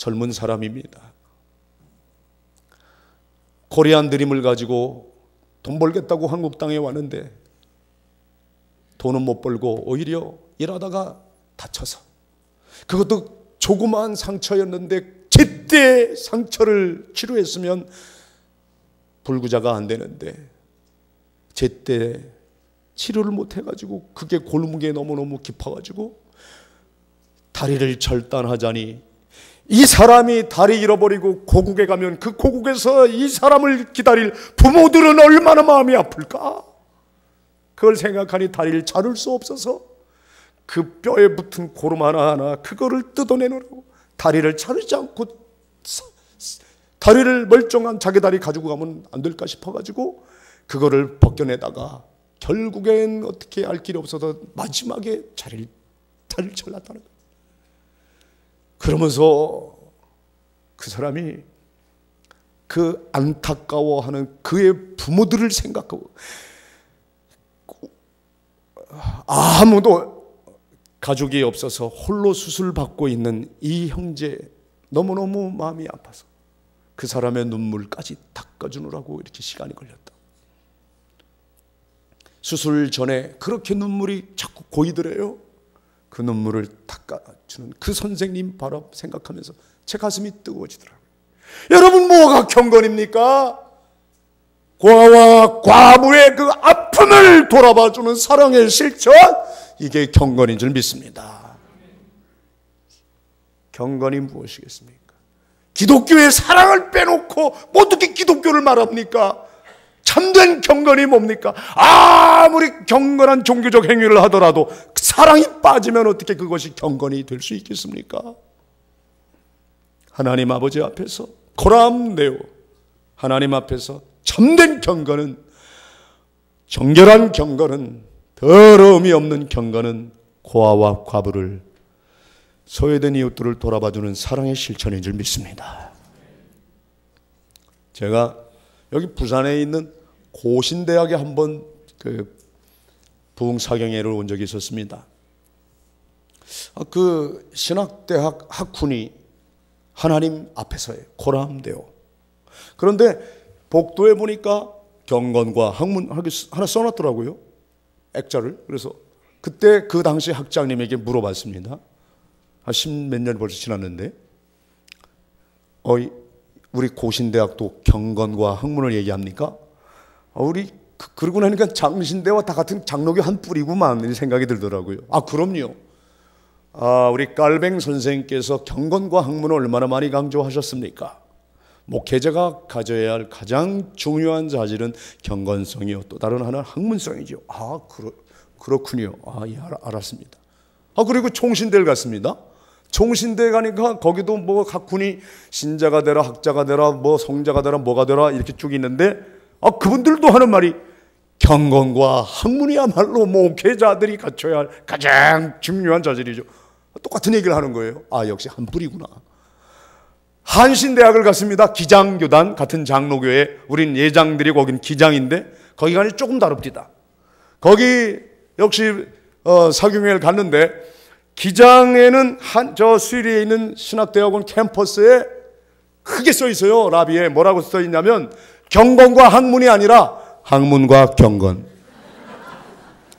젊은 사람입니다. 코리안 드림을 가지고 돈 벌겠다고 한국 땅에 왔는데 돈은 못 벌고 오히려 일하다가 다쳐서, 그것도 조그마한 상처였는데 제때 상처를 치료했으면 불구자가 안 되는데 제때 치료를 못 해가지고 그게 골목에 너무너무 깊어가지고 다리를 절단하자니, 이 사람이 다리 잃어버리고 고국에 가면 그 고국에서 이 사람을 기다릴 부모들은 얼마나 마음이 아플까? 그걸 생각하니 다리를 자를 수 없어서 그 뼈에 붙은 고름 하나하나 그거를 뜯어내느라고 다리를 자르지 않고, 다리를 멀쩡한 자기 다리 가지고 가면 안 될까 싶어가지고 그거를 벗겨내다가 결국엔 어떻게 알 길이 없어서 마지막에 다리를 잘랐다는 거예요. 그러면서 그 사람이 그 안타까워하는 그의 부모들을 생각하고, 아무도 가족이 없어서 홀로 수술받고 있는 이 형제, 너무너무 마음이 아파서 그 사람의 눈물까지 닦아주느라고 이렇게 시간이 걸렸다. 수술 전에 그렇게 눈물이 자꾸 고이더래요. 그 눈물을 닦아주는 그 선생님 바로 생각하면서 제 가슴이 뜨거워지더라고요. 여러분, 뭐가 경건입니까? 고아와 과부의 그 아픔을 돌아봐주는 사랑의 실천, 이게 경건인 줄 믿습니다. 경건이 무엇이겠습니까? 기독교의 사랑을 빼놓고 어떻게 기독교를 말합니까? 참된 경건이 뭡니까? 아무리 경건한 종교적 행위를 하더라도 사랑이 빠지면 어떻게 그것이 경건이 될 수 있겠습니까? 하나님 아버지 앞에서 고람내어 하나님 앞에서 참된 경건은, 정결한 경건은, 더러움이 없는 경건은 고아와 과부를, 소외된 이웃들을 돌아봐주는 사랑의 실천인 줄 믿습니다. 제가 여기 부산에 있는 고신대학에 한번 그 부흥사경회를 온 적이 있었습니다. 그 신학대학 학훈이 하나님 앞에서의 고람되어, 그런데 복도에 보니까 경건과 학문 하나 써놨더라고요, 액자를. 그래서 그때 그 당시 학장님에게 물어봤습니다. 한 10몇 년 벌써 지났는데, 우리 고신대학도 경건과 학문을 얘기합니까? 우리 그러고 나니까 장신대와 다 같은 장로교 한 뿌리구만, 이런 생각이 들더라고요. 그럼요. 우리 깔뱅 선생님께서 경건과 학문을 얼마나 많이 강조하셨습니까? 목회자가 가져야 할 가장 중요한 자질은 경건성이요, 또 다른 하나는 학문성이죠. 그렇군요. 예, 알았습니다. 그리고 총신대를 갔습니다. 총신대에 가니까 거기도 뭐 학군이 신자가 되라, 학자가 되라, 뭐 성자가 되라, 뭐가 되라 이렇게 쭉 있는데, 그분들도 하는 말이 경건과 학문이야말로 목회자들이 갖춰야 할 가장 중요한 자질이죠. 똑같은 얘기를 하는 거예요. 역시 한 뿌리구나. 한신대학을 갔습니다. 기장교단, 같은 장로교회, 우린 예장들이 거긴 기장인데 거기 가니 조금 다릅니다. 거기 역시 사경회를 갔는데, 기장에는 저 수리에 있는 신학대학원 캠퍼스에 크게 써 있어요. 라비에 뭐라고 써 있냐면 경건과 학문이 아니라 학문과 경건.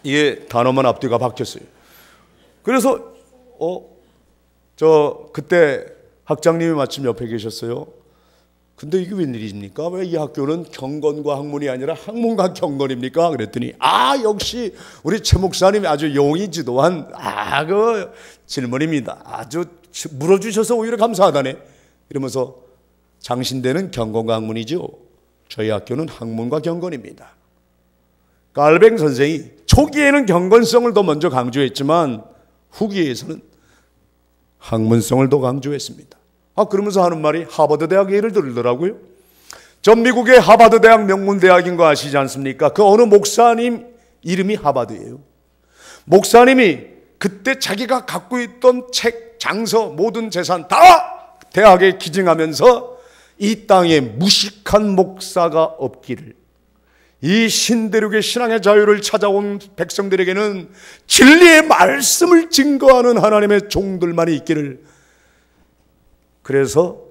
이게 단어만 앞뒤가 바뀌었어요. 그래서 그때 학장님이 마침 옆에 계셨어요. 근데 이게 웬일입니까? 왜 이 학교는 경건과 학문이 아니라 학문과 경건입니까? 그랬더니 역시 우리 최 목사님이 아주 용이 지도한 그 질문입니다. 아주 물어주셔서 오히려 감사하다네. 이러면서 장신대는 경건과 학문이죠. 저희 학교는 학문과 경건입니다. 깔뱅 선생이 초기에는 경건성을 더 먼저 강조했지만 후기에서는 학문성을 더 강조했습니다. 그러면서 하는 말이 하버드 대학 예를 들더라고요. 전 미국의 하버드 대학 명문대학인 거 아시지 않습니까? 그 어느 목사님 이름이 하버드예요. 목사님이 그때 자기가 갖고 있던 책, 장서, 모든 재산 다 대학에 기증하면서 이 땅에 무식한 목사가 없기를, 이 신대륙의 신앙의 자유를 찾아온 백성들에게는 진리의 말씀을 증거하는 하나님의 종들만이 있기를 그래서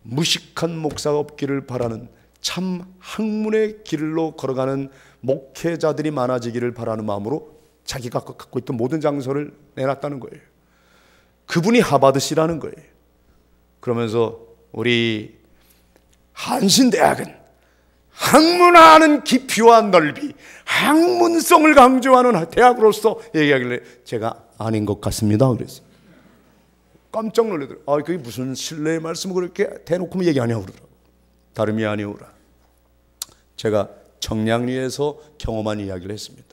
무식한 목사가 없기를 바라는 참 학문의 길로 걸어가는 목회자들이 많아지기를 바라는 마음으로 자기가 갖고 있던 모든 장소를 내놨다는 거예요. 그분이 하버드시라는 거예요. 그러면서 우리 한신대학은 학문화하는 깊이와 넓이, 학문성을 강조하는 대학으로서 얘기하길래 제가 아닌 것 같습니다. 그랬어요. 깜짝 놀라더라고요. 그게 무슨 신뢰의 말씀을 그렇게 대놓고 얘기하냐고 그러더라고요. 다름이 아니오라. 제가 청량리에서 경험한 이야기를 했습니다.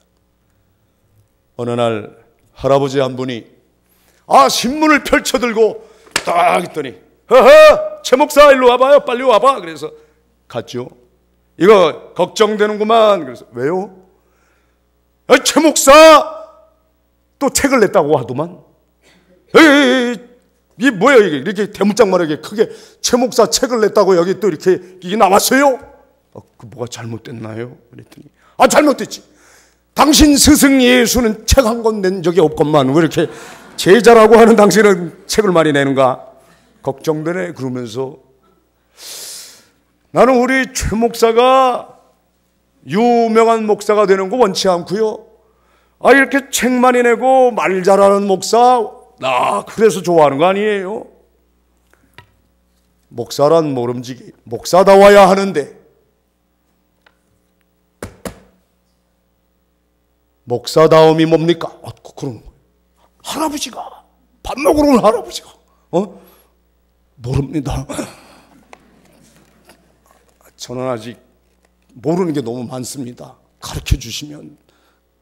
어느 날 할아버지 한 분이 신문을 펼쳐들고 딱 있더니 허허 최 목사 일로 와봐요. 빨리 와봐. 그래서 갔죠. 이거 걱정되는구만. 그래서 왜요? 최 목사 또 책을 냈다고 하더만. 이게 뭐야 이게 이렇게 대문짝만하게 크게 최 목사 책을 냈다고 여기 또 이렇게 이게 나왔어요? 그 뭐가 잘못됐나요? 그랬더니 잘못됐지. 당신 스승 예수는 책 한 권 낸 적이 없건만 왜 이렇게 제자라고 하는 당신은 책을 많이 내는가? 걱정되네. 그러면서 나는 우리 최 목사가 유명한 목사가 되는 거 원치 않고요. 이렇게 책 많이 내고 말 잘하는 목사 그래서 좋아하는 거 아니에요? 목사란 모름지기 목사다워야 하는데 목사다움이 뭡니까? 그런 거예요. 할아버지가 밥 먹으러 온 할아버지가 모릅니다. 저는 아직 모르는 게 너무 많습니다. 가르쳐 주시면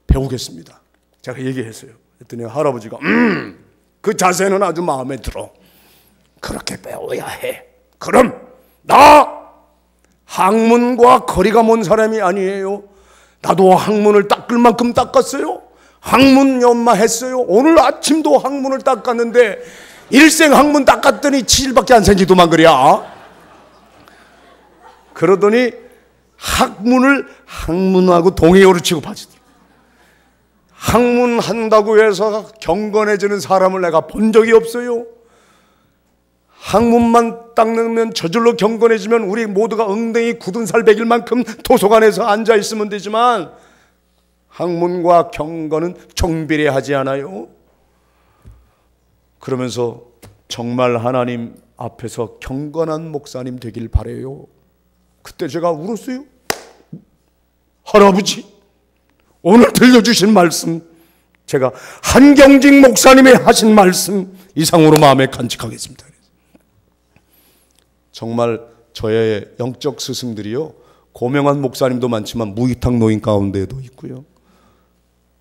배우겠습니다. 제가 얘기했어요. 그랬더니 할아버지가 그 자세는 아주 마음에 들어. 그렇게 배워야 해. 그럼 나 학문과 거리가 먼 사람이 아니에요. 나도 학문을 닦을 만큼 닦았어요. 학문 연마했어요. 오늘 아침도 학문을 닦았는데 일생 학문 닦았더니 7일밖에 안 생기더만 그래야. 그러더니 학문하고 동의어로 취급하시더라고요. 학문한다고 해서 경건해지는 사람을 내가 본 적이 없어요. 학문만 닦으면 저절로 경건해지면 우리 모두가 엉덩이 굳은 살 베길 만큼 도서관에서 앉아있으면 되지만 학문과 경건은 정비례하지 않아요. 그러면서 정말 하나님 앞에서 경건한 목사님 되길 바라요. 그때 제가 울었어요. 할아버지, 오늘 들려주신 말씀, 제가 한경직 목사님이 하신 말씀 이상으로 마음에 간직하겠습니다. 정말 저의 영적 스승들이요, 고명한 목사님도 많지만 무위탁 노인 가운데도 있고요,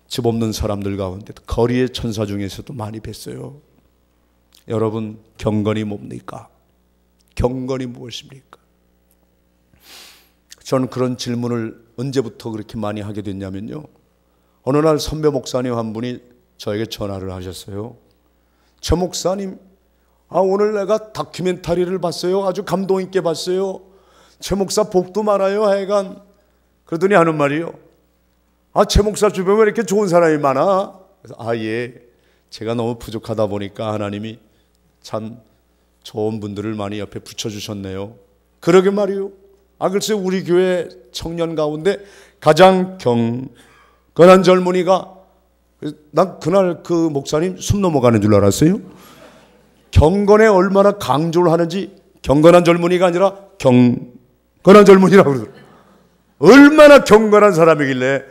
집 없는 사람들 가운데도 거리의 천사 중에서도 많이 뵀어요. 여러분, 경건이 뭡니까? 경건이 무엇입니까? 저는 그런 질문을 언제부터 그렇게 많이 하게 됐냐면요, 어느 날 선배 목사님 한 분이 저에게 전화를 하셨어요. 최 목사님, 오늘 내가 다큐멘터리를 봤어요. 아주 감동 있게 봤어요. 최 목사 복도 많아요, 하여간. 그러더니 하는 말이요, 최 목사 주변에 왜 이렇게 좋은 사람이 많아? 그래서 예, 제가 너무 부족하다 보니까 하나님이 참 좋은 분들을 많이 옆에 붙여주셨네요. 그러게 말이요. 글쎄 우리 교회 청년 가운데 가장 경건한 젊은이가, 난 그날 그 목사님 숨 넘어가는 줄 알았어요. 경건에 얼마나 강조를 하는지, 경건한 젊은이가 아니라 경건한 젊은이라고 그러더라고요. 얼마나 경건한 사람이길래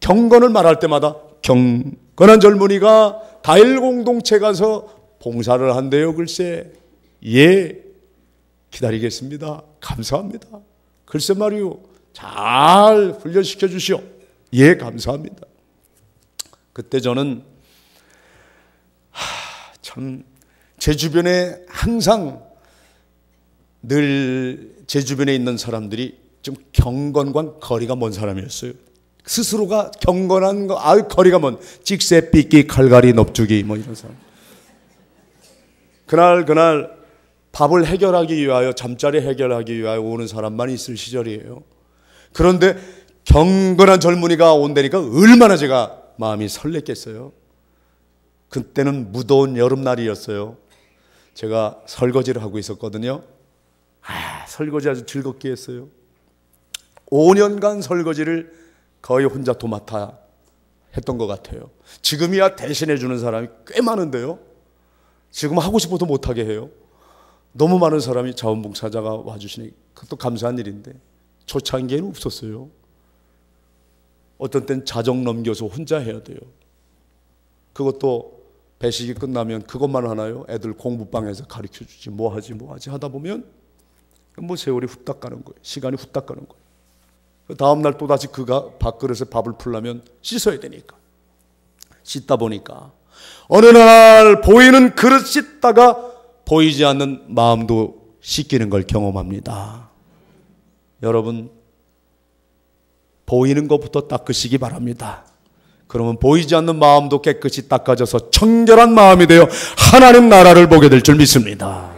경건을 말할 때마다 경건한 젊은이가 다일 공동체 가서 봉사를 한대요. 글쎄, 예, 기다리겠습니다. 감사합니다. 글쎄 말이요, 잘 훈련시켜 주시오. 예, 감사합니다. 그때 저는 참 제 주변에 항상 늘 제 주변에 있는 사람들이 좀 경건과 거리가 먼 사람이었어요. 스스로가 경건한 거, 거리가 먼 찍새, 삐끼, 칼갈이, 넙죽이 뭐 이런 사람. 그날 밥을 해결하기 위하여, 잠자리 해결하기 위하여 오는 사람만 있을 시절이에요. 그런데 경건한 젊은이가 온다니까 얼마나 제가 마음이 설렜겠어요. 그때는 무더운 여름날이었어요. 제가 설거지를 하고 있었거든요. 설거지 아주 즐겁게 했어요. 5년간 설거지를 거의 혼자 도맡아 했던 것 같아요. 지금이야 대신해 주는 사람이 꽤 많은데요. 지금 하고 싶어도 못하게 해요. 너무 많은 사람이 자원봉사자가 와주시니 그것도 감사한 일인데 초창기에는 없었어요. 어떤 땐 자정 넘겨서 혼자 해야 돼요. 그것도 배식이 끝나면 그것만 하나요? 애들 공부방에서 가르쳐주지 뭐 하지 하다 보면 뭐 세월이 후딱 가는 거예요. 시간이 후딱 가는 거예요. 다음날 또다시 그가 밥그릇에 밥을 풀려면 씻어야 되니까 씻다 보니까 어느 날 보이는 그릇 씻다가 보이지 않는 마음도 씻기는 걸 경험합니다. 여러분, 보이는 것부터 닦으시기 바랍니다. 그러면 보이지 않는 마음도 깨끗이 닦아져서 청결한 마음이 되어 하나님 나라를 보게 될 줄 믿습니다.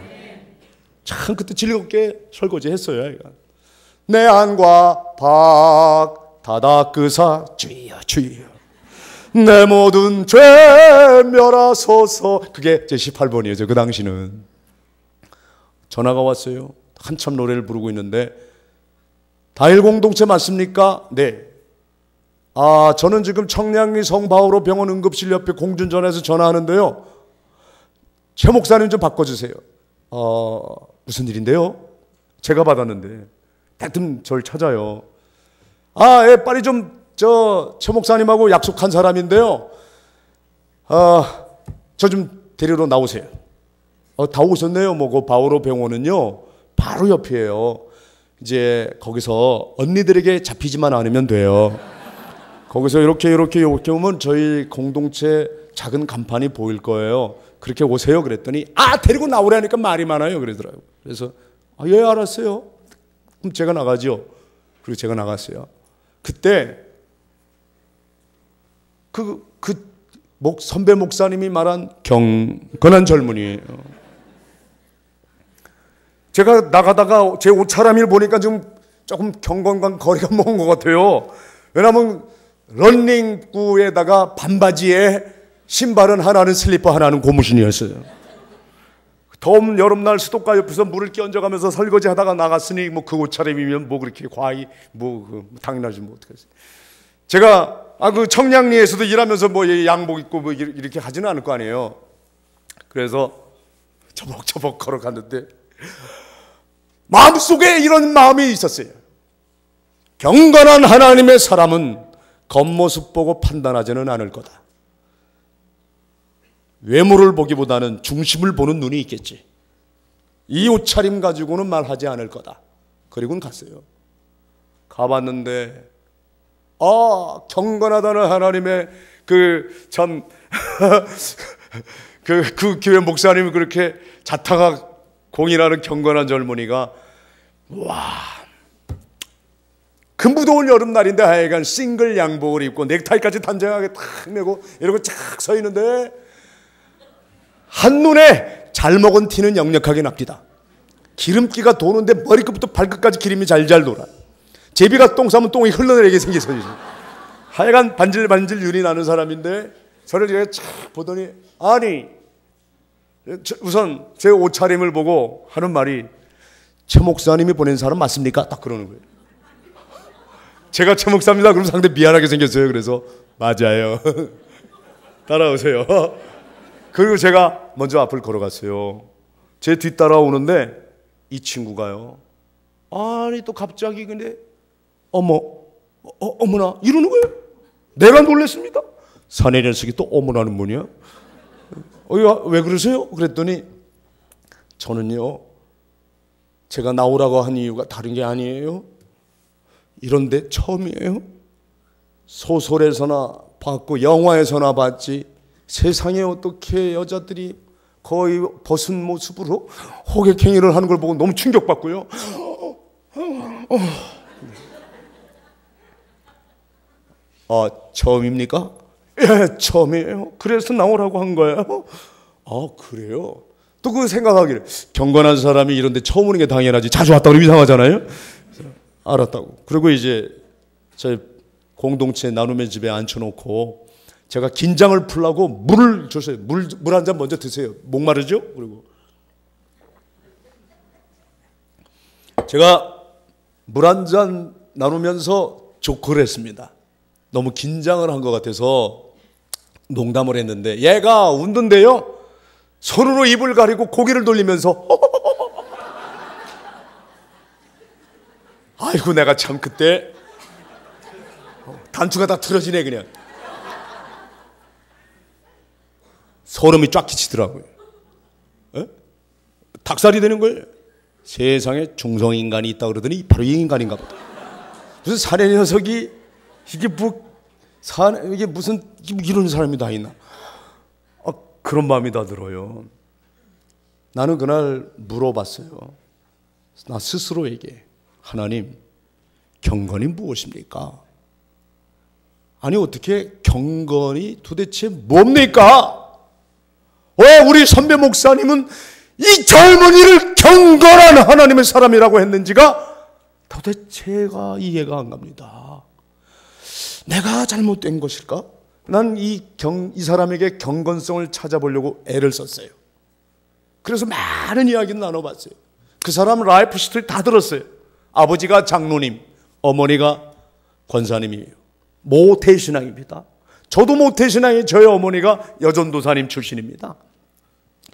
참 그때 즐겁게 설거지 했어요. 내 안과 밖 다 닦으사 주여 주여 내 모든 죄 멸하소서. 그게 제 18번이었죠. 그 당시는 전화가 왔어요. 한참 노래를 부르고 있는데 다일 공동체 맞습니까? 네. 저는 지금 청량리 성바오로 병원 응급실 옆에 공준전에서 전화하는데요. 최 목사님 좀 바꿔주세요. 무슨 일인데요? 제가 받았는데 대뜸 저를 찾아요. 예, 빨리 좀 최 목사님하고 약속한 사람인데요. 저 좀 데리러 나오세요. 다 오셨네요. 그 바오로 병원은요 바로 옆이에요. 이제 거기서 언니들에게 잡히지만 않으면 돼요. 거기서 이렇게 오면 저희 공동체 작은 간판이 보일 거예요. 그렇게 오세요. 그랬더니 데리고 나오라니까 말이 많아요. 그러더라고요. 그래서 예, 알았어요. 그럼 제가 나가죠. 그리고 제가 나갔어요. 그때 선배 목사님이 말한 경건한 젊은이에요. 제가 나가다가 제 옷차림을 보니까 좀 조금 경건과 거리가 먼 것 같아요. 왜냐하면 런닝구에다가 반바지에 신발은 하나는 슬리퍼 하나는 고무신이었어요. 더운 여름날 수도가 옆에서 물을 끼얹어가면서 설거지 하다가 나갔으니 그 옷차림이면 그렇게 과히 당연하지 어떡하지. 제가 그 청량리에서도 일하면서 양복 입고 이렇게 하지는 않을 거 아니에요. 그래서 저벅저벅 걸어갔는데 마음속에 이런 마음이 있었어요. 경건한 하나님의 사람은 겉모습 보고 판단하지는 않을 거다. 외모를 보기보다는 중심을 보는 눈이 있겠지. 이 옷차림 가지고는 말하지 않을 거다. 그리고는 갔어요. 가봤는데 경건하다는 하나님의 그 교회 목사님이 그렇게 자타가 공인하는 경건한 젊은이가 그 무더운 여름날인데 하여간 싱글 양복을 입고 넥타이까지 단정하게 탁 메고 이러고 착 서 있는데 한눈에 잘 먹은 티는 역력하게 납니다. 기름기가 도는데 머리끝부터 발끝까지 기름이 잘잘 돌아. 제비가 똥 싸면 똥이 흘러내리게 생겼어요. 하여간 반질반질 윤이 나는 사람인데 저를 제가 착 보더니 우선 제 옷차림을 보고 하는 말이 최 목사님이 보낸 사람 맞습니까? 딱 그러는 거예요. 제가 최 목사입니다. 그럼 상대 미안하게 생겼어요. 그래서 맞아요. 따라오세요. 그리고 제가 먼저 앞을 걸어갔어요. 제 뒤따라오는데 이 친구가요. 또 갑자기 근데 어머나 이러는 거예요. 내가 놀랐습니다. 사내 녀석이 또 어머나는 뭐냐? 왜 그러세요? 그랬더니 저는요 제가 나오라고 한 이유가 다른 게 아니에요. 이런데 처음이에요. 소설에서나 봤고 영화에서나 봤지 세상에 어떻게 여자들이 거의 벗은 모습으로 호객행위를 하는 걸 보고 너무 충격받고요. 처음입니까? 예, 처음이에요. 그래서 나오라고 한 거예요. 그래요? 또 그 생각하기를 경건한 사람이 이런 데 처음 오는 게 당연하지 자주 왔다 그러면 이상하잖아요. 알았다고. 그리고 이제 저희 공동체 나눔의 집에 앉혀놓고 제가 긴장을 풀라고 물을 줬어요. 물 한 잔 먼저 드세요. 목마르죠? 그리고 제가 물 한 잔 나누면서 조크를 했습니다. 너무 긴장을 한 것 같아서 농담을 했는데 얘가 웃는데요, 손으로 입을 가리고 고개를 돌리면서 아이고 내가 참 그때 단추가 다 틀어지네. 그냥 소름이 쫙 끼치더라고요. 에? 닭살이 되는 거예요. 세상에 중성인간이 있다 그러더니 바로 이 인간인가 보다. 무슨 사내 녀석이 이게 무슨 이런 사람이 다 있나. 그런 마음이 다 들어요. 나는 그날 물어봤어요. 나 스스로에게, 하나님, 경건이 무엇입니까? 아니 어떻게 경건이 도대체 뭡니까? 우리 선배 목사님은 이 젊은이를 경건한 하나님의 사람이라고 했는지가 도대체가 이해가 안 갑니다. 내가 잘못된 것일까? 난 이 사람에게 경건성을 찾아보려고 애를 썼어요. 그래서 많은 이야기를 나눠봤어요. 그 사람 라이프 스토리 다 들었어요. 아버지가 장로님, 어머니가 권사님이에요. 모태신앙입니다. 저도 모태신앙이, 저희 어머니가 여전도사님 출신입니다.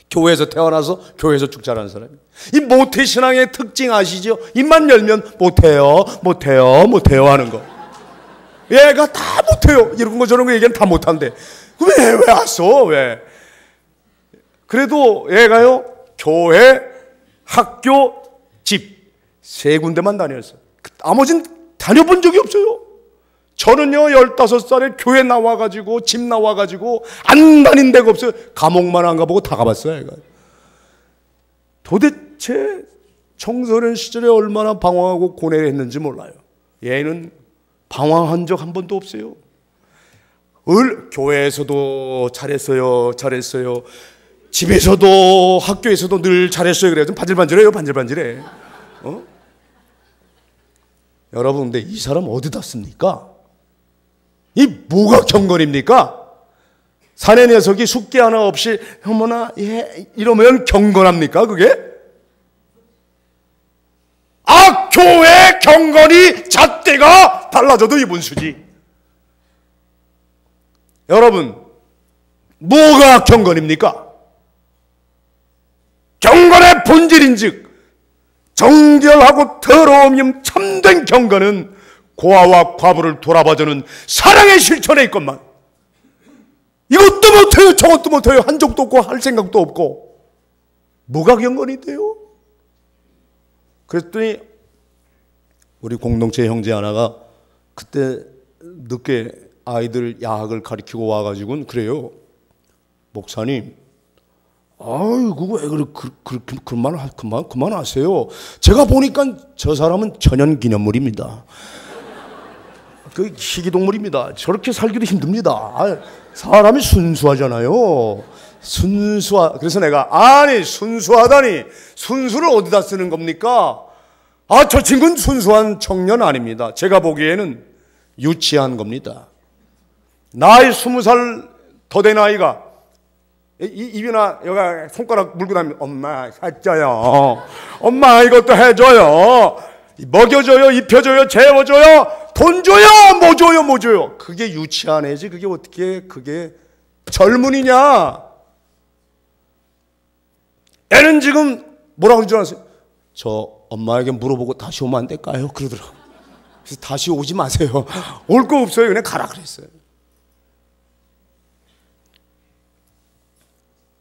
교회에서 태어나서 교회에서 쭉 자란 사람이에요. 이 모태신앙의 특징 아시죠? 입만 열면 못해요, 못해요, 못해요 하는 거. 얘가 다 못해요. 이런 거 저런 거 얘기는 다 못한대. 왜 왔어? 왜? 그래도 얘가요, 교회, 학교, 집 세 군데만 다녔어요. 나머진 다녀본 적이 없어요. 저는요 15살에 교회 나와가지고 집 나와가지고 안 다닌 데가 없어요. 감옥만 안 가보고 다 가봤어요. 얘가. 도대체 청소년 시절에 얼마나 방황하고 고뇌를 했는지 몰라요. 얘는 방황한 적 한 번도 없어요. 교회에서도 잘했어요. 집에서도 학교에서도 늘 잘했어요. 그래서 반질반질해요. 반질반질해. 여러분, 근데 이 사람 어디다 씁니까? 이 뭐가 경건입니까? 사내 녀석이 숙기 하나 없이 어머나 이러면 경건합니까 그게? 교회 경건이 잣대가 달라져도 이분수지. 여러분, 뭐가 경건입니까? 경건의 본질인즉 정결하고 더러움이 참된 경건은 고아와 과부를 돌아봐주는 사랑의 실천에 있건만, 이것도 못해요 저것도 못해요 한 적도 없고 할 생각도 없고 뭐가 경건이 돼요? 그랬더니 우리 공동체 형제 하나가 그때 늦게 아이들 야학을 가르치고 와가지고는 그래요. 목사님, 그거 왜 그만하세요. 제가 보니까 저 사람은 천연기념물입니다. 그 희귀동물입니다. 저렇게 살기도 힘듭니다. 사람이 순수하잖아요. 그래서 내가 순수하다니 순수를 어디다 쓰는 겁니까? 저 친구는 순수한 청년 아닙니다. 제가 보기에는 유치한 겁니다. 나이 20살 더 된 아이가 입이나 여기 손가락 물고 다니면 엄마 사줘요, 엄마 이것도 해줘요, 먹여줘요, 입혀줘요, 재워줘요, 돈 줘요, 뭐 줘요. 그게 유치한 애지 그게 어떻게 그게 젊은이냐. 애는 지금 뭐라고 그러지 않았어요? 저 엄마에게 물어보고 다시 오면 안 될까요? 그러더라고. 그래서 다시 오지 마세요. 올 거 없어요. 그냥 가라 그랬어요.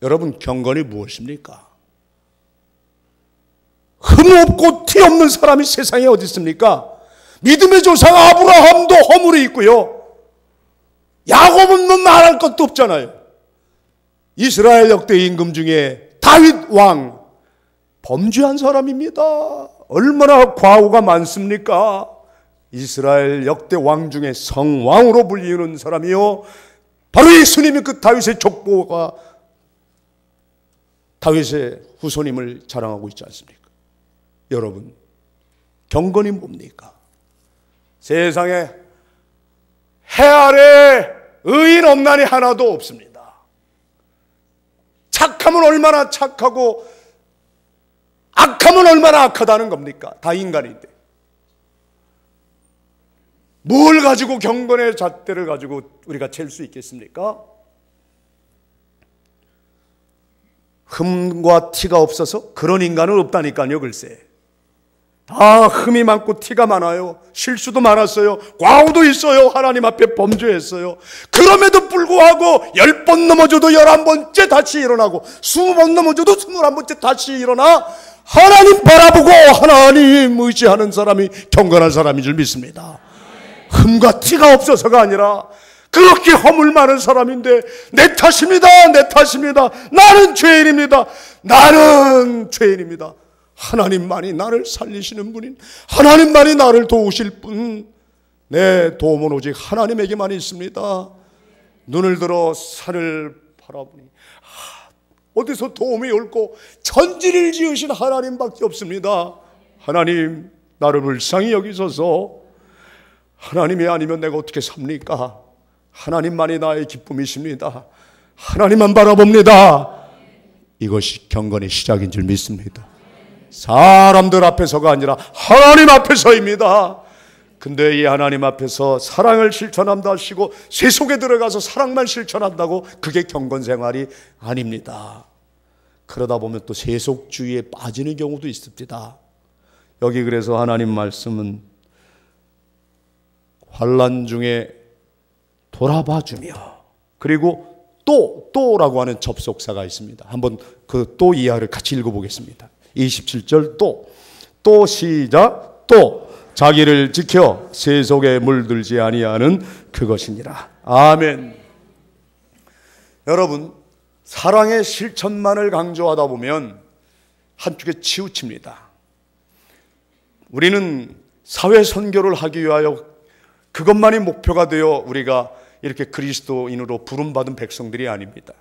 여러분, 경건이 무엇입니까? 흠없고 티 없는 사람이 세상에 어디 있습니까? 믿음의 조상 아브라함도 허물이 있고요. 야곱은 말할 것도 없잖아요. 이스라엘 역대 임금 중에 다윗 왕 범죄한 사람입니다. 얼마나 과오가 많습니까? 이스라엘 역대 왕 중에 성왕으로 불리는 사람이요, 바로 예수님이 그 다윗의 족보가 다윗의 후손임을 자랑하고 있지 않습니까? 여러분, 경건이 뭡니까? 세상에 해 아래 의인 없나니 하나도 없습니다. 착하면 얼마나 착하고 악하면 얼마나 얼마나 악하다는 겁니까? 다 인간인데. 뭘 가지고 경건의 잣대를 가지고 우리가 잴 수 있겠습니까? 흠과 티가 없어서 그런 인간은 없다니까요. 글쎄, 다 흠이 많고 티가 많아요. 실수도 많았어요. 과오도 있어요. 하나님 앞에 범죄했어요. 그럼에도 불구하고 10번 넘어져도 11번째 다시 일어나고 20번 넘어져도 21번째 다시 일어나 하나님 바라보고 하나님 의지하는 사람이 경건한 사람인 줄 믿습니다. 흠과 티가 없어서가 아니라 그렇게 허물 많은 사람인데 내 탓입니다. 내 탓입니다. 나는 죄인입니다. 나는 죄인입니다. 하나님만이 나를 살리시는 분인, 하나님만이 나를 도우실 분, 내 도움은 오직 하나님에게만 있습니다. 눈을 들어 산을 바라보니 어디서 도움이 올고 천지를 지으신 하나님밖에 없습니다. 하나님, 나를 불쌍히 여기소서. 하나님이 아니면 내가 어떻게 삽니까? 하나님만이 나의 기쁨이십니다. 하나님만 바라봅니다. 이것이 경건의 시작인 줄 믿습니다. 사람들 앞에서가 아니라 하나님 앞에서입니다. 근데 이 하나님 앞에서 사랑을 실천한다 하시고 세속에 들어가서 사랑만 실천한다고 그게 경건생활이 아닙니다. 그러다 보면 또 세속주의에 빠지는 경우도 있습니다. 여기 그래서 하나님 말씀은 환난 중에 돌아봐주며, 그리고 또라고 하는 접속사가 있습니다. 한번 그 또 이하를 같이 읽어보겠습니다. 27절 또 시작. 또 자기를 지켜 세속에 물들지 아니하는 그것이니라. 아멘. 여러분, 사랑의 실천만을 강조하다 보면 한쪽에 치우칩니다. 우리는 사회 선교를 하기 위하여 그것만이 목표가 되어 우리가 이렇게 그리스도인으로 부름받은 백성들이 아닙니다.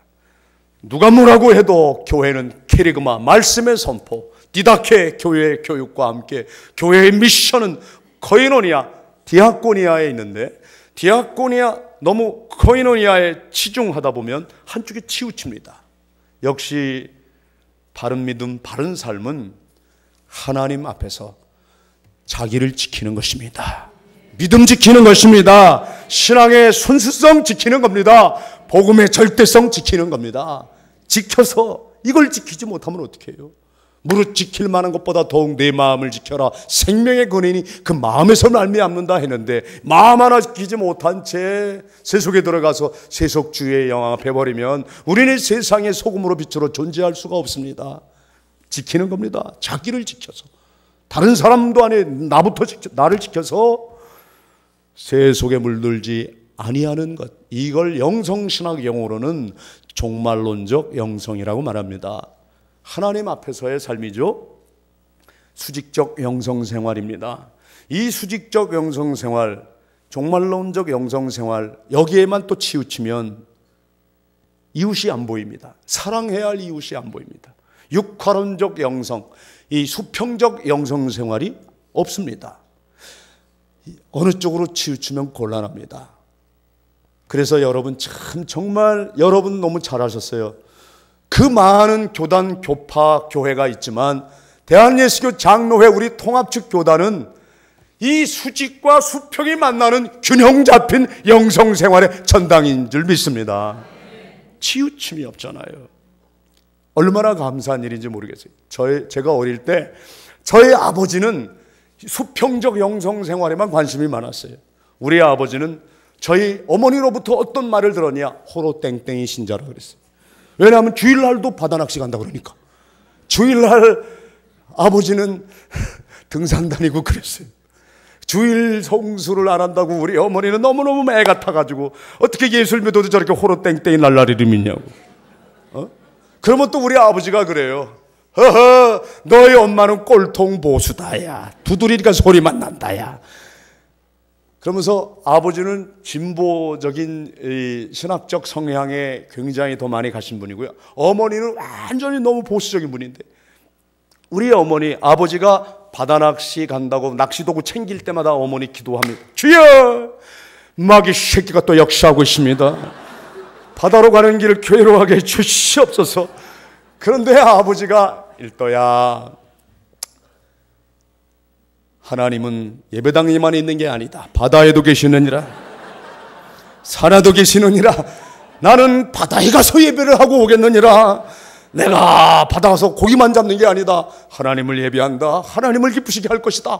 누가 뭐라고 해도 교회는 캐리그마, 말씀의 선포, 디다케 교회 교육과 함께 교회의 미션은 코이노니아, 디아코니아에 있는데, 디아코니아 너무 코이노니아에 치중하다 보면 한쪽에 치우칩니다. 역시 바른 믿음, 바른 삶은 하나님 앞에서 자기를 지키는 것입니다. 믿음 지키는 것입니다. 신앙의 순수성 지키는 겁니다. 복음의 절대성 지키는 겁니다. 지켜서 이걸 지키지 못하면 어떻게 해요? 무릇 지킬 만한 것보다 더욱 내 마음을 지켜라. 생명의 근원이 그 마음에서 말미암는다 했는데, 마음 하나 지키지 못한 채 세속에 들어가서 세속주의에 영합해 버리면 우리는 세상의 소금으로 빛으로 존재할 수가 없습니다. 지키는 겁니다. 자기를 지켜서, 다른 사람도 아니 나를 지켜서 세속에 물들지 아니하는 것, 이걸 영성신학 용어로는 종말론적 영성이라고 말합니다. 하나님 앞에서의 삶이죠. 수직적 영성생활입니다. 이 수직적 영성생활, 종말론적 영성생활, 여기에만 또 치우치면 이웃이 안 보입니다. 사랑해야 할 이웃이 안 보입니다. 육화론적 영성, 이 수평적 영성생활이 없습니다. 어느 쪽으로 치우치면 곤란합니다. 그래서 여러분 참 정말 여러분 너무 잘하셨어요. 그 많은 교단, 교파, 교회가 있지만 대한예수교 장로회 우리 통합측 교단은 이 수직과 수평이 만나는 균형 잡힌 영성생활의 전당인 줄 믿습니다. 치우침이 없잖아요. 얼마나 감사한 일인지 모르겠어요. 제가 어릴 때 저희 아버지는 수평적 영성생활에만 관심이 많았어요. 우리 아버지는 저희 어머니로부터 어떤 말을 들었냐? 호로땡땡이 신자라 그랬어요. 왜냐하면 주일날도 바다낚시 간다 그러니까. 주일날 아버지는 등산 다니고 그랬어요. 주일 성수를 안 한다고 우리 어머니는 너무너무 애 같아가지고 어떻게 예술 믿어도 저렇게 호로땡땡이 날라리를 믿냐고. 그러면 또 우리 아버지가 그래요. 허허, 너희 엄마는 꼴통 보수다야. 두드리니까 소리만 난다야. 그러면서 아버지는 진보적인 신학적 성향에 굉장히 더 많이 가신 분이고요. 어머니는 완전히 너무 보수적인 분인데, 우리 어머니, 아버지가 바다낚시 간다고 낚시도구 챙길 때마다 어머니 기도합니다. 주여, 마귀 새끼가 또 역시하고 있습니다. 바다로 가는 길을 교회로 가게 해주시옵소서. 그런데 아버지가 일도야, 하나님은 예배당에만 있는 게 아니다. 바다에도 계시느니라, 산에도 계시느니라. 나는 바다에 가서 예배를 하고 오겠느니라. 내가 바다 가서 고기만 잡는 게 아니다. 하나님을 예배한다. 하나님을 기쁘시게 할 것이다.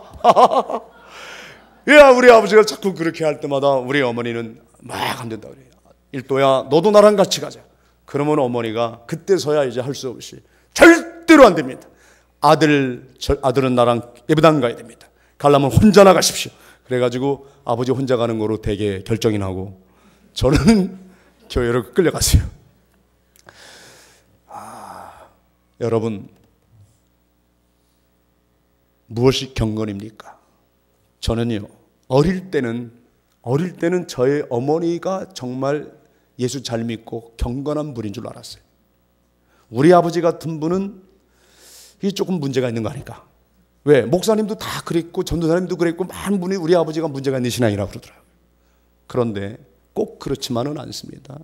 야, 우리 아버지가 자꾸 그렇게 할 때마다 우리 어머니는 막 안 된다 그래요. 일도야, 너도 나랑 같이 가자. 그러면 어머니가 그때서야 이제 할 수 없이 절대로 안 됩니다. 아들은 나랑 예배당 가야 됩니다. 가려면 혼자 나가십시오. 그래가지고 아버지 혼자 가는 거로 되게 결정이 나고 저는 교회로 끌려갔어요. 여러분, 무엇이 경건입니까? 저는요, 어릴 때는 저의 어머니가 정말 예수 잘 믿고 경건한 분인 줄 알았어요. 우리 아버지 같은 분은 이게 조금 문제가 있는 거 아닐까? 왜? 목사님도 다 그랬고 전도사님도 그랬고 많은 분이 우리 아버지가 문제가 있는 신앙이라고 그러더라고요. 그런데 꼭 그렇지만은 않습니다.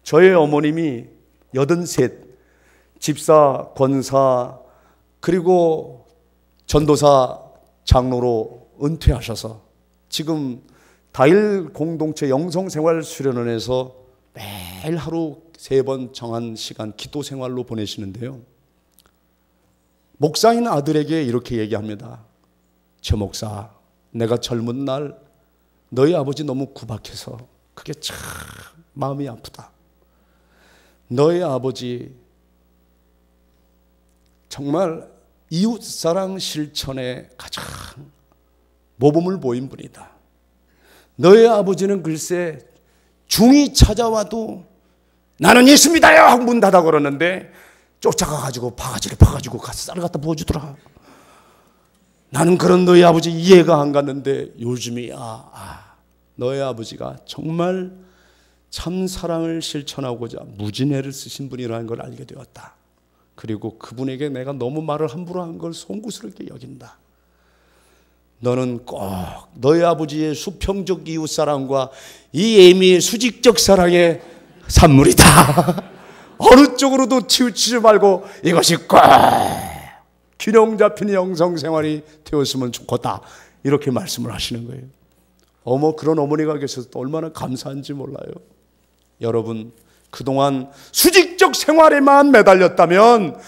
저의 어머님이 83, 집사, 권사, 그리고 전도사, 장로로 은퇴하셔서 지금 다일 공동체 영성생활 수련원에서 매일 하루 3번 정한 시간 기도 생활로 보내시는데요. 목사인 아들에게 이렇게 얘기합니다. 최 목사, 내가 젊은 날 너희 아버지 너무 구박해서 그게 참 마음이 아프다. 너희 아버지 정말 이웃사랑 실천에 가장 모범을 보인 분이다. 너희 아버지는 글쎄 중이 찾아와도 나는 예수 믿어요 하고 문 닫아 걸었는데 쫓아가가지고 바가지를 파가지고 가서 쌀 갖다 부어주더라. 나는 그런 너희 아버지 이해가 안 갔는데 요즘이야, 너희 아버지가 정말 참 사랑을 실천하고자 무진애를 쓰신 분이라는 걸 알게 되었다. 그리고 그분에게 내가 너무 말을 함부로 한 걸 송구스럽게 여긴다. 너는 꼭 너희 아버지의 수평적 이웃사랑과 이 애미의 수직적 사랑의 산물이다. 어느 쪽으로도 치우치지 말고 이것이 꼭 균형 잡힌 영성생활이 되었으면 좋겠다. 이렇게 말씀을 하시는 거예요. 그런 어머니가 계셔서 얼마나 감사한지 몰라요. 여러분, 그동안 수직적 생활에만 매달렸다면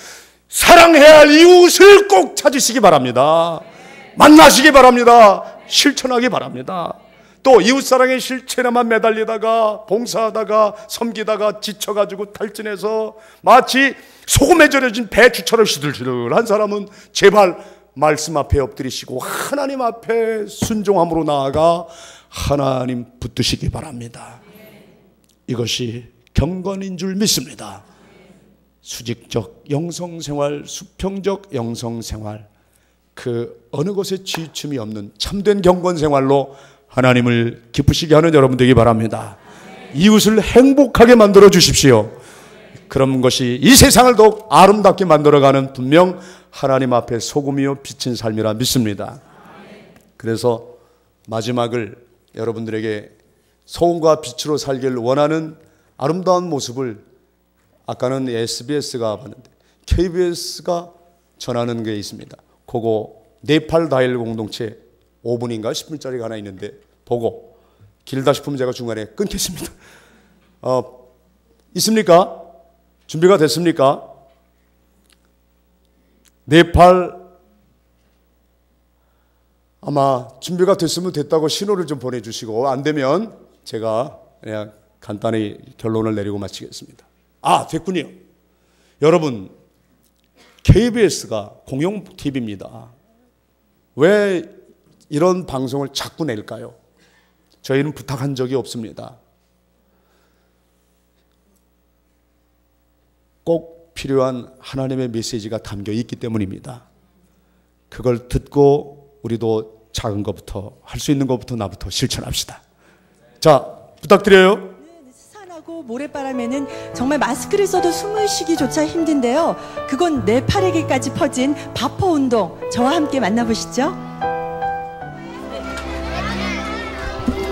사랑해야 할 이웃을 꼭 찾으시기 바랍니다. 만나시기 바랍니다. 실천하기 바랍니다. 또 이웃사랑의 실천에만 매달리다가 봉사하다가 섬기다가 지쳐가지고 탈진해서 마치 소금에 절여진 배추처럼 시들시들한 사람은 제발 말씀 앞에 엎드리시고 하나님 앞에 순종함으로 나아가 하나님 붙드시기 바랍니다. 이것이 경건인 줄 믿습니다. 수직적 영성생활, 수평적 영성생활, 그 어느 것에 지침이 없는 참된 경건생활로 하나님을 기쁘시게 하는 여러분 되기 바랍니다. 이웃을 행복하게 만들어 주십시오. 그런 것이 이 세상을 더욱 아름답게 만들어가는 분명 하나님 앞에 소금이요 빛인 삶이라 믿습니다. 그래서 마지막을 여러분들에게 소금과 빛으로 살기를 원하는 아름다운 모습을 아까는 SBS가 봤는데 KBS가 전하는 게 있습니다. 그거 네팔 다일 공동체 5분인가 10분짜리가 하나 있는데 보고 길다 싶으면 제가 중간에 끊겠습니다. 있습니까? 준비가 됐습니까? 네팔 아마 준비가 됐으면 됐다고 신호를 좀 보내주시고 안 되면 제가 그냥 간단히 결론을 내리고 마치겠습니다. 됐군요. 여러분, KBS가 공영 TV입니다. 왜 이런 방송을 자꾸 낼까요? 저희는 부탁한 적이 없습니다. 꼭 필요한 하나님의 메시지가 담겨 있기 때문입니다. 그걸 듣고 우리도 작은 것부터 할 수 있는 것부터 나부터 실천합시다. 자, 부탁드려요. 산하고 모래바람에는 정말 마스크를 써도 숨을 쉬기조차 힘든데요. 그건 네팔에게까지 퍼진 바포 운동, 저와 함께 만나보시죠.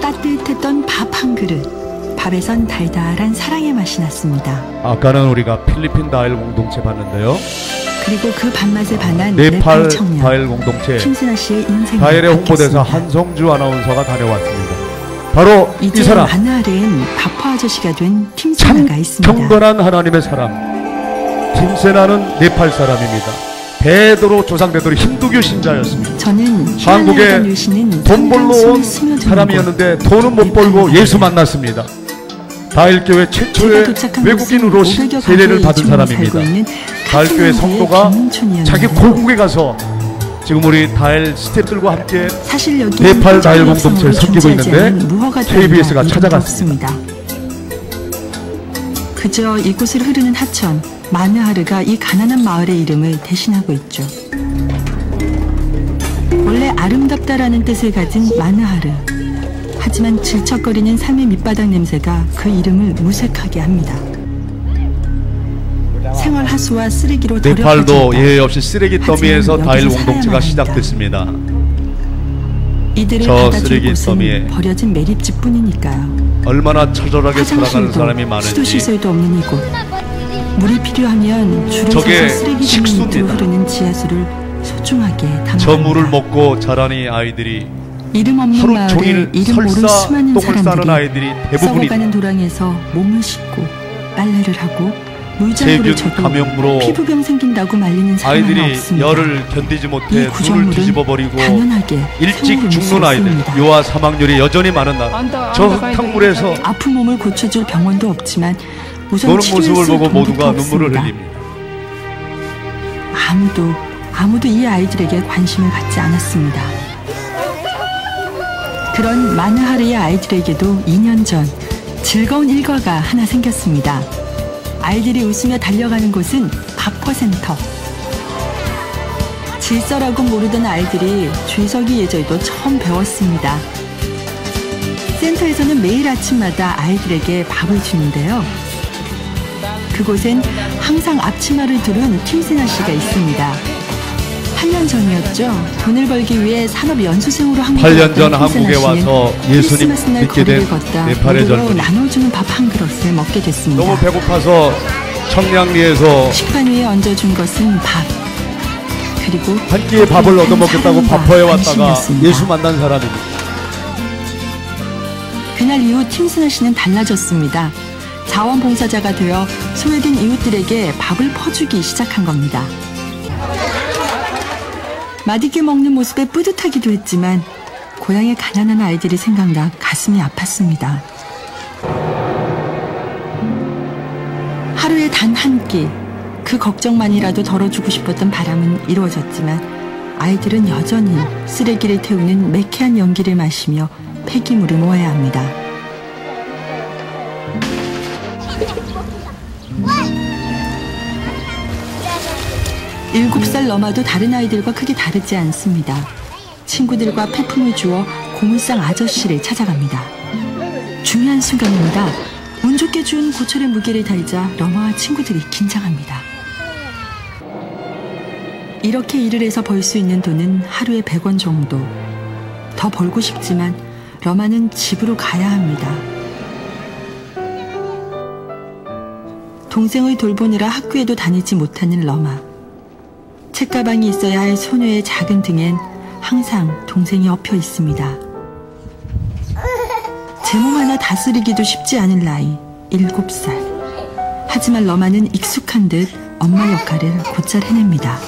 따뜻했던 밥 한 그릇, 밥에선 달달한 사랑의 맛이 났습니다. 아까는 우리가 필리핀 다일 공동체 봤는데요. 그리고 그 밥맛에 반한 네팔 청년 다엘 공동체 팀스나 씨의 인생이 다엘의 홍보대사 바뀌었습니다. 한성주 아나운서가 다녀왔습니다. 바로 이 이제 사람, 마나하르엔 바포 아저씨가 된 참 팀세나가 있습니다. 경건한 하나님의 사람, 팀세나는 네팔 사람입니다. 대대로 조상대대로 힌두교 신자였습니다. 저는 한국에 돈 벌러 온 스며드는 사람이었는데 돈은 못 벌고 예수 만났습니다. 다일교회 최초의 외국인으로 세례를 받은 사람입니다. 다일교회 성도가 자기 고국에 가서 지금 우리 다일 스태프들과 함께 사실 여기 네팔 다일 공동체를 섬기고 있는데 KBS가 찾아갔습니다. 그저 이곳을 흐르는 하천 마느하르가 이 가난한 마을의 이름을 대신하고 있죠. 원래 아름답다라는 뜻을 가진 마느하르. 하지만 질척거리는 삶의 밑바닥 냄새가 그 이름을 무색하게 합니다. 생활 하수와 쓰레기로 네팔도 예외 없이 쓰레기 더미에서 다일 공동체가 시작됐습니다. 이들을 저 받아줄 쓰레기 곳은 더미에 버려진 매립지뿐이니까요. 얼마나 처절하게 살아가는 사람이 많은지. 수도시설도 없는 이곳. 물이 필요하면 줄을 서서 저게 쓰레기 식수입니다. 밑으로 흐르는 지하수를 소중하게 담아갑니다. 저 물을 먹고 자라니 아이들이 이름 없는 하루 마을에 종일 이름 모를 설사 수많은 똥을 싸는 사람들이 아이들이 대부분이 썩어가는 도랑에서 몸을 씻고 빨래를 하고 물장구를 세균 쳐도 감염으로 피부병 생긴다고 말리는 사람은 아이들이 없습니다. 열을 견디지 이 못해 눈을 구조물은 뒤집어버리고 당연하게 일찍 생물을 죽는 아이들, 있습니다. 유아 사망률이 여전히 많은 나라. 저 흙탕물에서 아픈 몸을 고쳐줄 병원도 없지만 우선 노는 치료를 모습을 쓸 보고 돈도 모두가 눈물을 없습니다. 흘립니다. 아무도 이 아이들에게 관심을 갖지 않았습니다. 그런 마느하르의 아이들에게도 2년 전 즐거운 일과가 하나 생겼습니다. 아이들이 웃으며 달려가는 곳은 바퍼센터. 질서라고 모르던 아이들이 줄서기 예절도 처음 배웠습니다. 센터에서는 매일 아침마다 아이들에게 밥을 주는데요. 그곳엔 항상 앞치마를 두른 팀세나 씨가 있습니다. 8년 전이었죠. 돈을 벌기 위해 산업연수생으로 한국에 8년 전 왔던 한국에 팀세나 씨는 와서 예수님 크리스마스 날 믿게 된 거리를 걷다 네팔의 무료로 젊은이. 나눠주는 밥 한 그릇을 먹게 됐습니다. 너무 배고파서 청량리에서 식판 위에 얹어준 것은 밥. 그리고 한 끼의 밥을 얻어먹겠다고 사랑과 바퍼에 왔다가 관심이었습니다. 예수 만난 사람입니다. 그날 이후 팀스나 씨는 달라졌습니다. 자원봉사자가 되어 소외된 이웃들에게 밥을 퍼주기 시작한 겁니다. 맛있게 먹는 모습에 뿌듯하기도 했지만 고향의 가난한 아이들이 생각나 가슴이 아팠습니다. 하루에 단 한 끼, 그 걱정만이라도 덜어주고 싶었던 바람은 이루어졌지만 아이들은 여전히 쓰레기를 태우는 매캐한 연기를 마시며 폐기물을 모아야 합니다. 일곱 살 너마도 다른 아이들과 크게 다르지 않습니다. 친구들과 폐품을 주워 고물상 아저씨를 찾아갑니다. 중요한 순간입니다. 운 좋게 준 고철의 무게를 달자 러마와 친구들이 긴장합니다. 이렇게 일을 해서 벌 수 있는 돈은 하루에 100원 정도. 더 벌고 싶지만 러마는 집으로 가야 합니다. 동생을 돌보느라 학교에도 다니지 못하는 러마. 책가방이 있어야 할 소녀의 작은 등엔 항상 동생이 엎여 있습니다. 제 몸 하나 다스리기도 쉽지 않은 나이, 7살. 하지만 러마는 익숙한 듯 엄마 역할을 곧잘 해냅니다.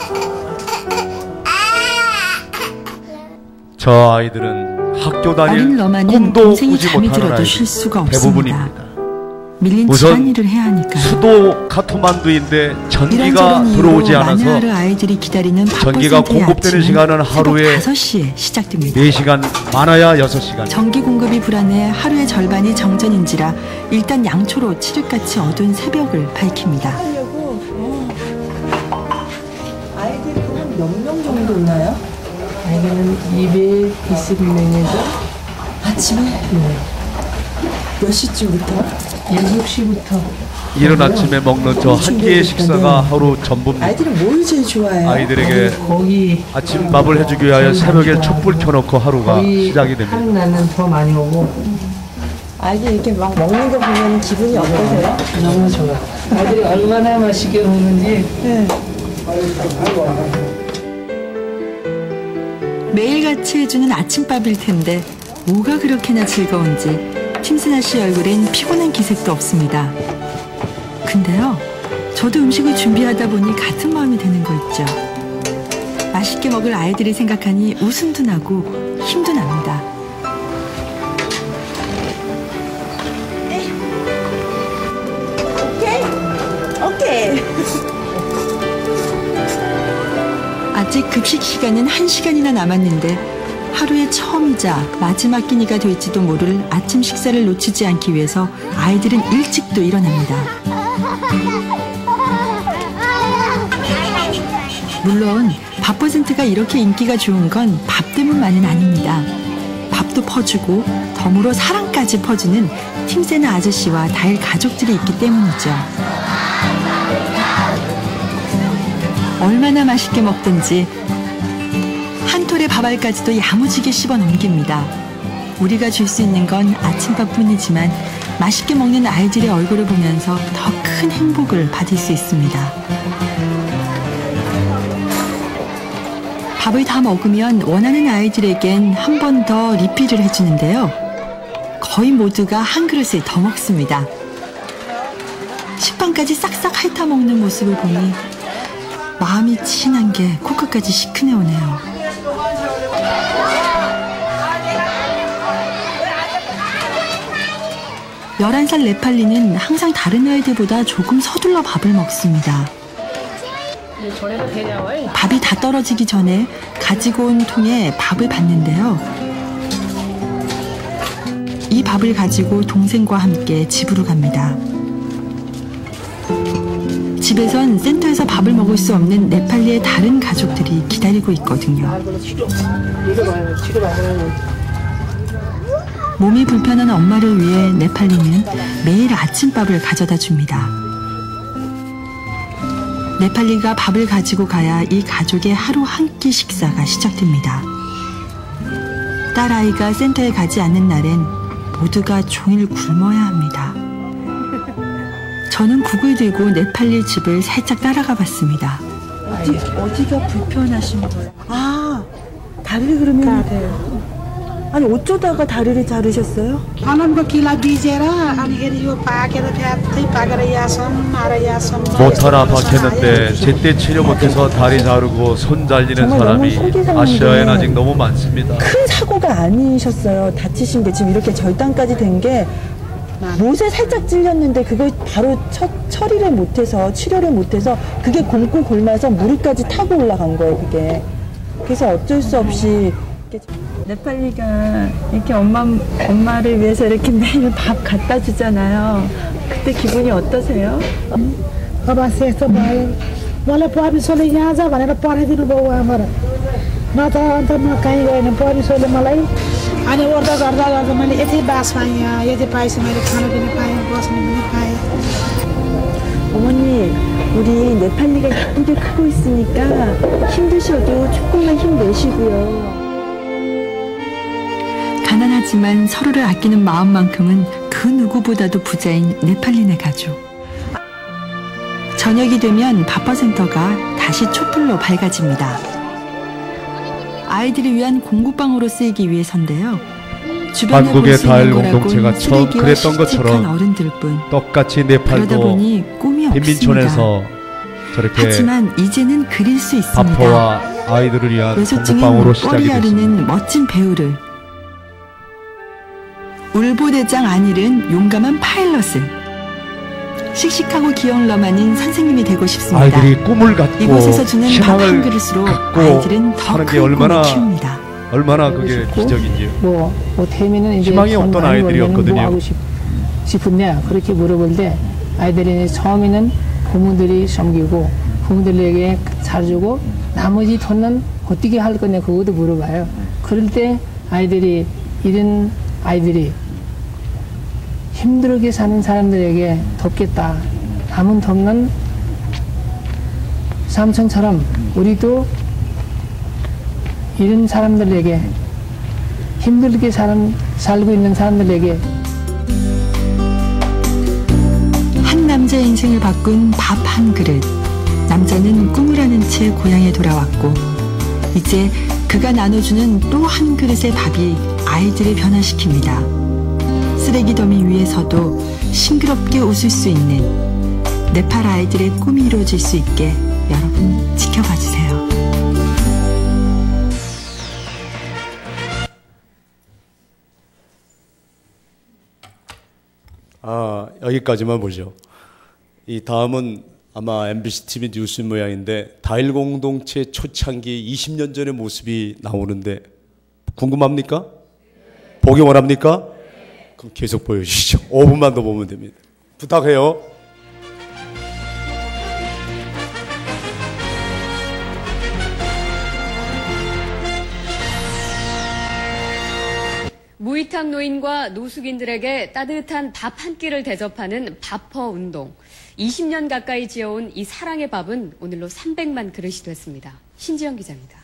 저 아이들은 학교 다닐 어린 러마는 꿈도 동생이 꾸지 잠이 못하는 들어도 아이들 쉴 수가 없습니다. 대부분입니다. 밀린 우선 집안일을 해야 하니까요. 수도 카트만두인데 전기가 이런저런 들어오지 이유로 않아서 마느하르 아이들이 기다리는 전기가 바퍼센터의 공급되는 아침은 시간은 하루에 새벽 5시에 시작됩니다. 4시간, 많아야 6시간. 전기 공급이 불안해 하루의 절반이 정전인지라 일단 양초로 칠흑같이 어두운 새벽을 밝힙니다. 아이들이 한 몇 명 정도 있나요? 아이들은 220명에서 아침에? 네. 몇 시쯤부터? 7시부터 이른 아침에 먹는 저 한 끼의 식사가 하루 전부입니다. 아이들이 뭘 제일 좋아해요? 아이들에게 거기 아침밥을 해주기 위하여 새벽에 촛불 켜놓고 하루가 거기 시작이 됩니다. 하는 날은 더 많이 오고 아이들 이렇게 막 먹는 거 보면 기분이 어떠세요? 너무 좋아. 아이들이 얼마나 맛있게 먹는지 네. 매일같이 해주는 아침밥일 텐데 뭐가 그렇게나 즐거운지 팀스나 씨 얼굴엔 피곤한 기색도 없습니다. 근데요, 저도 음식을 준비하다 보니 같은 마음이 드는 거 있죠. 맛있게 먹을 아이들이 생각하니 웃음도 나고 힘도 납니다. 오케이. 아직 급식 시간은 1시간이나 남았는데 하루의 처음이자 마지막 끼니가 될지도 모를 아침 식사를 놓치지 않기 위해서 아이들은 일찍도 일어납니다. 물론 밥퍼센트가 이렇게 인기가 좋은 건 밥 때문만은 아닙니다. 밥도 퍼주고 덤으로 사랑까지 퍼주는 팀새나 아저씨와 다일 가족들이 있기 때문이죠. 얼마나 맛있게 먹든지 한 톨의 밥알까지도 야무지게 씹어 넘깁니다. 우리가 줄 수 있는 건 아침밥뿐이지만 맛있게 먹는 아이들의 얼굴을 보면서 더 큰 행복을 받을 수 있습니다. 밥을 다 먹으면 원하는 아이들에겐 한 번 더 리필을 해주는데요. 거의 모두가 한 그릇을 더 먹습니다. 식빵까지 싹싹 핥아 먹는 모습을 보니 마음이 진한 게 코끝까지 시큰해오네요. 11살 네팔리는 항상 다른 아이들보다 조금 서둘러 밥을 먹습니다. 밥이 다 떨어지기 전에 가지고 온 통에 밥을 받는데요. 이 밥을 가지고 동생과 함께 집으로 갑니다. 집에선 센터에서 밥을 먹을 수 없는 네팔리의 다른 가족들이 기다리고 있거든요. 몸이 불편한 엄마를 위해 네팔리는 매일 아침밥을 가져다 줍니다. 네팔리가 밥을 가지고 가야 이 가족의 하루 한 끼 식사가 시작됩니다. 딸아이가 센터에 가지 않는 날엔 모두가 종일 굶어야 합니다. 저는 국을 들고 네팔리 집을 살짝 따라가 봤습니다. 어디가 불편하신 거예요? 아, 다리를 그러면 아니 어쩌다가 다리를 자르셨어요? 못 하나 박혔는데 제때 치료 못해서 다리 자르고 손 잘리는 사람이 아시아엔 아직 너무 많습니다. 큰 사고가 아니셨어요. 다치신 게 지금 이렇게 절단까지 된 게 못에 살짝 찔렸는데 그걸 바로 처리를 못해서 치료를 못해서 그게 곪고 곪아서 무릎까지 타고 올라간 거예요. 그게. 그래서 어쩔 수 없이 네팔리가 이렇게 엄마를 위해서 이렇게 매일 밥 갖다 주잖아요. 그때 기분이 어떠세요? अनि ओर्दा गर्दा गर्दा मैले यति बास पाएँ यति पाएपछि मैले खाना पनि पाएँ बस्ने पनि पाएँ. 어머니, 우리 네팔리가 예쁘게 크고 있으니까 힘드셔도 조금만 힘내시고요. 가난하지만 서로를 아끼는 마음만큼은 그 누구보다도 부자인 네팔리네 가족. 저녁이 되면 밥퍼센터가 다시 촛불로 밝아집니다. 아이들을 위한 공구방으로 쓰이기 위해서인데요. 주변에 한국의 볼 수 있는 다일 거라곤 공동체가 처음 쓰레기와 그랬던 시집한 것처럼 어른들뿐. 똑같이 그러다 네팔도 보니 꿈이 없습니다. 빈민촌에서 저렇게 하지만 이제는 그릴 수 있습니다. 밥퍼와 아이들을 위한 외소증인 공부방으로 시작이 머리 됐습니다. 아르는 멋진 배우를, 울보대장 안일은 용감한 파일럿을, 씩씩하고 귀여운 러마는 선생님이 되고 싶습니다. 아이들이 꿈을 갖고 이곳에서 주는 밥 한 희망을 그릇으로 갖고 아이들은 더 하는 게 큰 꿈을 얼마나 키웁니다. 그게 기적인지요. 뭐 되면은 이제 희망이 어떤 아이들이었거든요. 뭐 하고 싶은데 그렇게 물어볼 때 아이들이 처음에는 부모들이 섬기고 부모들에게 잘해주고 나머지 돈은 어떻게 할 거냐 그것도 물어봐요. 그럴 때 이런 아이들이 힘들게 사는 사람들에게 돕겠다. 남은 돕는 삼촌처럼 우리도 이런 사람들에게 힘들게 살고 있는 사람들에게 한 남자의 인생을 바꾼 밥 한 그릇. 남자는 꿈을 안은 채 고향에 돌아왔고 이제 그가 나눠주는 또 한 그릇의 밥이 아이들을 변화시킵니다. 쓰레기 더미 위에서도 싱그럽게 웃을 수 있는 네팔 아이들의 꿈이 이루어질 수 있게 여러분 지켜봐 주세요. 여기까지만 보죠. 이 다음은 아마 MBC TV 뉴스 모양인데 다일 공동체 초창기 20년 전의 모습이 나오는데 궁금합니까? 보기 원합니까? 그럼 계속 보여주시죠. 5분만 더 보면 됩니다. 부탁해요. 무위탁 노인과 노숙인들에게 따뜻한 밥 한 끼를 대접하는 밥퍼 운동. 20년 가까이 지어온 이 사랑의 밥은 오늘로 300만 그릇이 됐습니다. 신지영 기자입니다.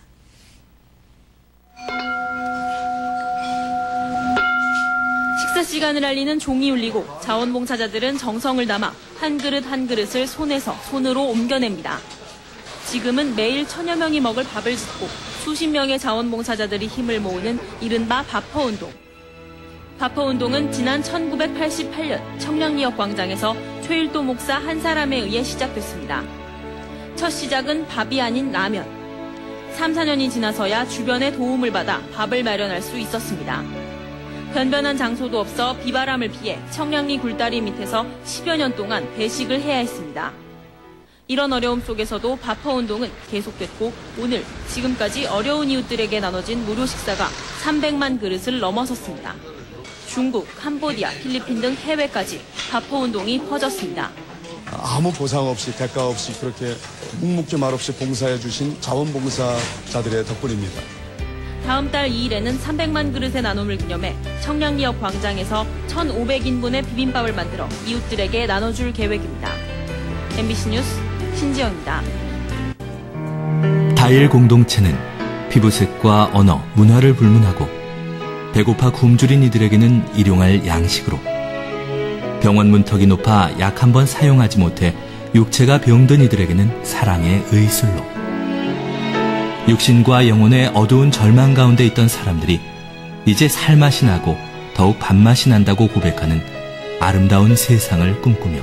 식사 시간을 알리는 종이 울리고 자원봉사자들은 정성을 담아 한 그릇 한 그릇을 손에서 손으로 옮겨냅니다. 지금은 매일 1000여 명이 먹을 밥을 짓고 수십 명의 자원봉사자들이 힘을 모으는 이른바 밥퍼 운동. 밥퍼 운동은 지난 1988년 청량리역 광장에서 최일도 목사 한 사람에 의해 시작됐습니다. 첫 시작은 밥이 아닌 라면. 3, 4년이 지나서야 주변의 도움을 받아 밥을 마련할 수 있었습니다. 변변한 장소도 없어 비바람을 피해 청량리 굴다리 밑에서 10여 년 동안 배식을 해야 했습니다. 이런 어려움 속에서도 밥퍼 운동은 계속됐고 오늘 지금까지 어려운 이웃들에게 나눠진 무료 식사가 300만 그릇을 넘어섰습니다. 중국, 캄보디아, 필리핀 등 해외까지 밥퍼 운동이 퍼졌습니다. 아무 보상 없이 대가 없이 그렇게 묵묵지 말없이 봉사해 주신 자원봉사자들의 덕분입니다. 다음 달 2일에는 300만 그릇의 나눔을 기념해 청량리역 광장에서 1,500인분의 비빔밥을 만들어 이웃들에게 나눠줄 계획입니다. MBC 뉴스 신지영입니다. 다일 공동체는 피부색과 언어, 문화를 불문하고 배고파 굶주린 이들에게는 일용할 양식으로 병원 문턱이 높아 약 한 번 사용하지 못해 육체가 병든 이들에게는 사랑의 의술로 육신과 영혼의 어두운 절망 가운데 있던 사람들이 이제 살맛이 나고 더욱 밥맛이 난다고 고백하는 아름다운 세상을 꿈꾸며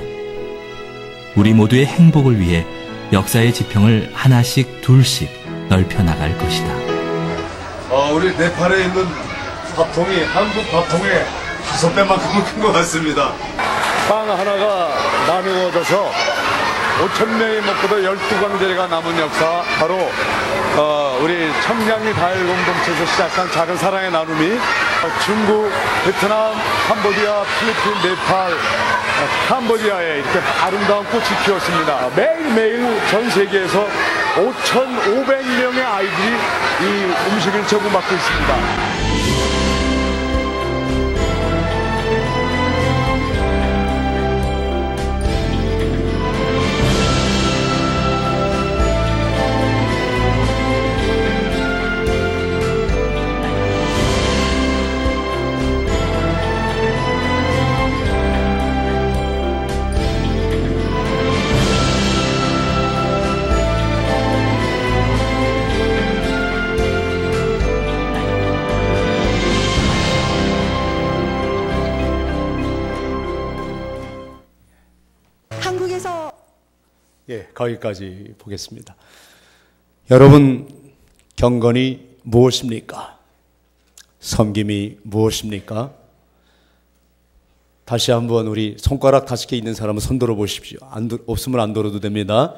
우리 모두의 행복을 위해 역사의 지평을 하나씩 둘씩 넓혀 나갈 것이다. 우리 네팔에 있는 밥통이 한국 밥통의 5배만큼은 큰 것 같습니다. 빵 하나가 나누어져서 5,000명이 먹고도 12관제가 남은 역사, 바로 우리 청량리 다일 공동체에서 시작한 작은 사랑의 나눔이 중국, 베트남, 캄보디아, 필리핀, 네팔, 캄보디아에 이렇게 아름다운 꽃이 피었습니다. 매일매일 전 세계에서 5,500명의 아이들이 이 음식을 제공받고 있습니다. 거기까지 보겠습니다. 여러분, 경건이 무엇입니까? 섬김이 무엇입니까? 다시 한번 우리 손가락 5개 있는 사람은 손 들어 보십시오. 없으면 안 들어도 됩니다.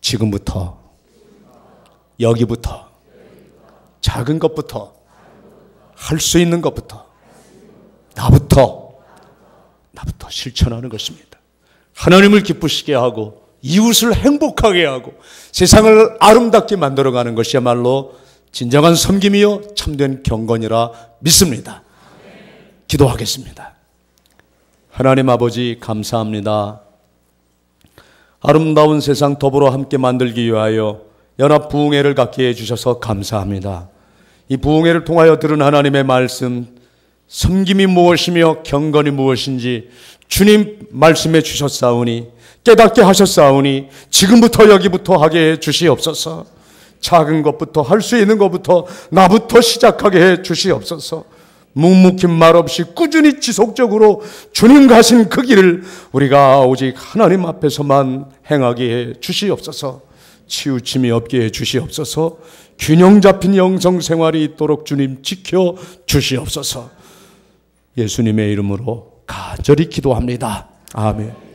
지금부터, 여기부터, 작은 것부터, 할 수 있는 것부터, 나부터 실천하는 것입니다. 하나님을 기쁘시게 하고 이웃을 행복하게 하고 세상을 아름답게 만들어가는 것이야말로 진정한 섬김이요 참된 경건이라 믿습니다. 기도하겠습니다. 하나님 아버지 감사합니다. 아름다운 세상 더불어 함께 만들기 위하여 연합 부흥회를 갖게 해주셔서 감사합니다. 이 부흥회를 통하여 들은 하나님의 말씀, 섬김이 무엇이며 경건이 무엇인지 주님 말씀해 주셨사오니 깨닫게 하셨사오니 지금부터 여기부터 하게 해 주시옵소서. 작은 것부터, 할 수 있는 것부터 나부터 시작하게 해 주시옵소서. 묵묵히 말없이 꾸준히 지속적으로 주님 가신 그 길을 우리가 오직 하나님 앞에서만 행하게 해 주시옵소서. 치우침이 없게 해 주시옵소서. 균형 잡힌 영성 생활이 있도록 주님 지켜 주시옵소서. 예수님의 이름으로 간절히 기도합니다. 아멘.